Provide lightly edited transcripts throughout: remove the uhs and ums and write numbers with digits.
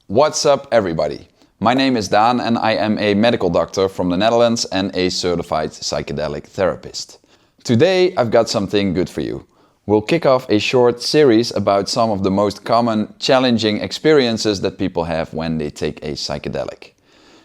What's up, everybody? My name is Daan and I am a medical doctor from the Netherlands and a certified psychedelic therapist. Today I've got something good for you. We'll kick off a short series about some of the most common challenging experiences that people have when they take a psychedelic.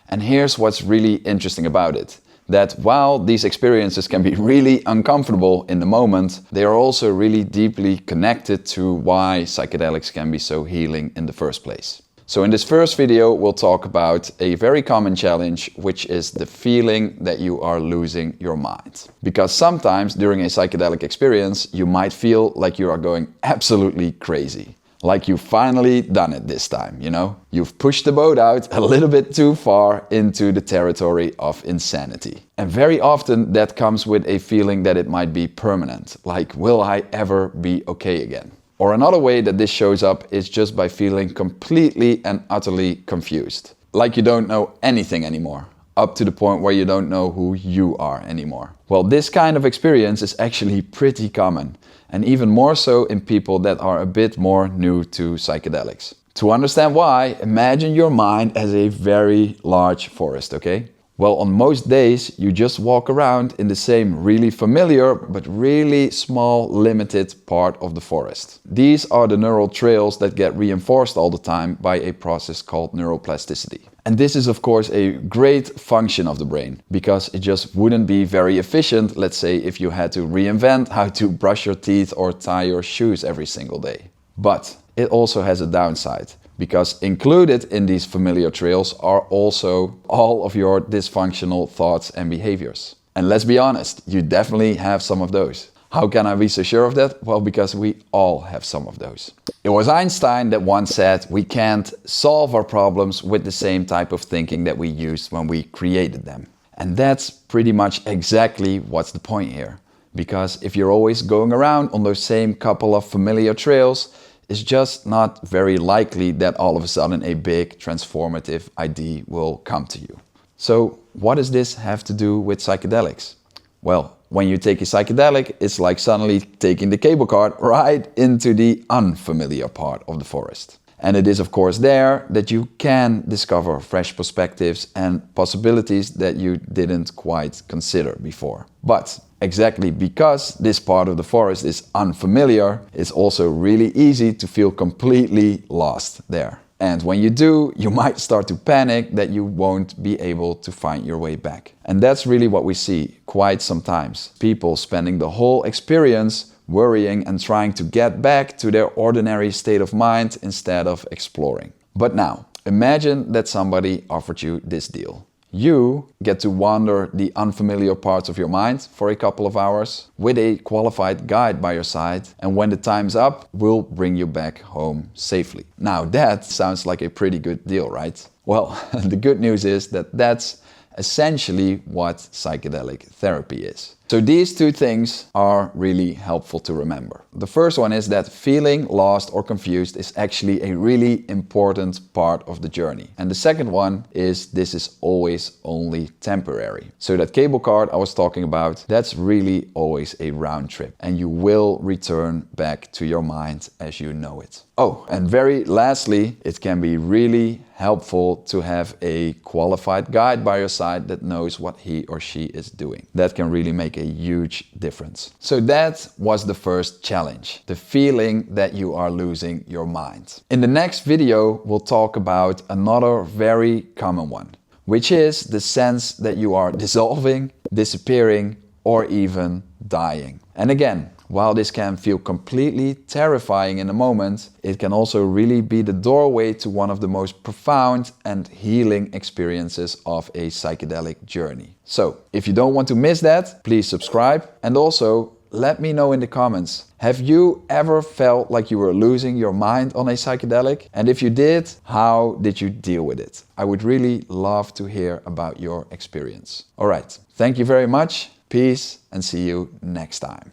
And here's what's really interesting about it. That while these experiences can be really uncomfortable in the moment, they are also really deeply connected to why psychedelics can be so healing in the first place. So in this first video, we'll talk about a very common challenge, which is the feeling that you are losing your mind. Because sometimes during a psychedelic experience, you might feel like you are going absolutely crazy. Like you've finally done it this time, you know? You've pushed the boat out a little bit too far into the territory of insanity. And very often that comes with a feeling that it might be permanent. Like, will I ever be okay again? Or another way that this shows up is just by feeling completely and utterly confused. Like you don't know anything anymore, up to the point where you don't know who you are anymore. Well, this kind of experience is actually pretty common, and even more so in people that are a bit more new to psychedelics. To understand why, imagine your mind as a very large forest, okay? Well, on most days, you just walk around in the same really familiar but really small, limited part of the forest. These are the neural trails that get reinforced all the time by a process called neuroplasticity. And this is, of course, a great function of the brain, because it just wouldn't be very efficient, let's say, if you had to reinvent how to brush your teeth or tie your shoes every single day. But it also has a downside. Because included in these familiar trails are also all of your dysfunctional thoughts and behaviors. And let's be honest, you definitely have some of those. How can I be so sure of that? Well, because we all have some of those. It was Einstein that once said we can't solve our problems with the same type of thinking that we used when we created them. And that's pretty much exactly what's the point here. Because if you're always going around on those same couple of familiar trails, it's just not very likely that all of a sudden a big transformative idea will come to you. So what does this have to do with psychedelics? Well, when you take a psychedelic, it's like suddenly taking the cable car right into the unfamiliar part of the forest. And it is of course there that you can discover fresh perspectives and possibilities that you didn't quite consider before. But exactly because this part of the forest is unfamiliar, it's also really easy to feel completely lost there. And when you do, you might start to panic that you won't be able to find your way back. And that's really what we see quite sometimes. People spending the whole experience worrying and trying to get back to their ordinary state of mind instead of exploring. But now, imagine that somebody offered you this deal. You get to wander the unfamiliar parts of your mind for a couple of hours with a qualified guide by your side, and when the time's up, we'll bring you back home safely. Now that sounds like a pretty good deal, right? Well, the good news is that that's essentially what psychedelic therapy is. So these two things are really helpful to remember. The first one is that feeling lost or confused is actually a really important part of the journey. And the second one is this is always only temporary. So that cable car I was talking about, that's really always a round trip. And you will return back to your mind as you know it. Oh, and very lastly, it can be really helpful to have a qualified guide by your side that knows what he or she is doing. That can really make a huge difference. So that was the first challenge, the feeling that you are losing your mind. In the next video, we'll talk about another very common one, which is the sense that you are dissolving, disappearing, or even dying. And again, while this can feel completely terrifying in the moment, it can also really be the doorway to one of the most profound and healing experiences of a psychedelic journey. So, if you don't want to miss that, please subscribe, and also let me know in the comments. Have you ever felt like you were losing your mind on a psychedelic? And if you did, how did you deal with it? I would really love to hear about your experience. All right, thank you very much. Peace, and see you next time.